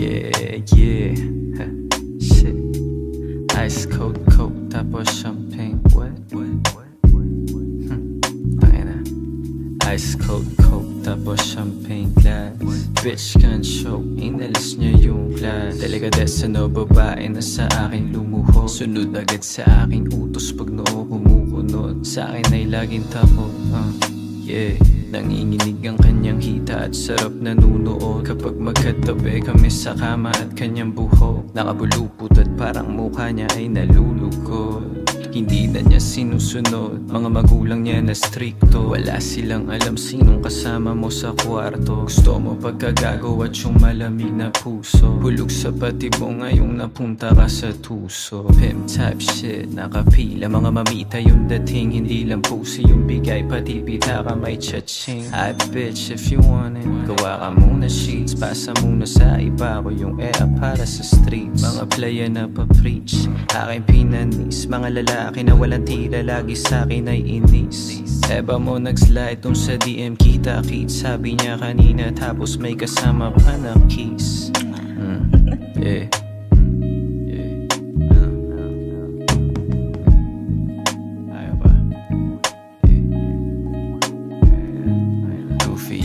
Yeah, yeah. Shit. Ice cold coke, tapos champagne. What? Tangina. Ice cold coke, tapos champagne glass. Bitch can't choke, inalis niya yung glass. Delikadesa no, babae na sa akin lumuho. Sunod agad sa aking utos pag noo kumukunod. Sa akin ay laging tapo, yeah. Nanginginig ang kanyang hita at sarap nanunood. Kapag magkatabi kami sa kama at kanyang buhok, nakabulupot at parang mukha niya ay nalulugod. Hindi na niya sinusunod, mga magulang niya na strikto. Wala silang alam sinong kasama mo sa kwarto. Gusto mo pagkagago at yung malamig na puso. Hulog sa pati mo ngayong napunta ka sa tuso. Pimp type shit, nakapila mga mamita yung dating. Hindi lang pusi yung bigay, pati pita ka may cha-ching. Hot bitch if you want it, gawa ka muna sheets. Pasa muna sa iba ko yung air para sa streets. Mga playa na pa-preach, aking pinanis. Mga lalaki na walang tira, lagi sa'kin ay inis. Eba mo nag-slide dun sa DM kita kid. Sabi niya kanina tapos may kasama pa na kiss. Yeah.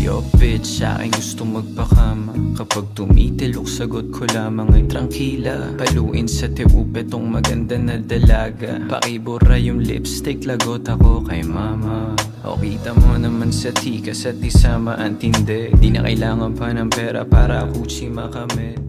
Yo bitch, aking gusto magpakama. Kapag tumitilok sagot ko lamang ay trangkila. Paluin sa tiupe tong maganda na dalaga. Pakibura yung lipstick, lagot ako kay mama. O kita mo naman sa tikas at isama ang tindi. Di na kailangan pa ng pera para Gucci makamit.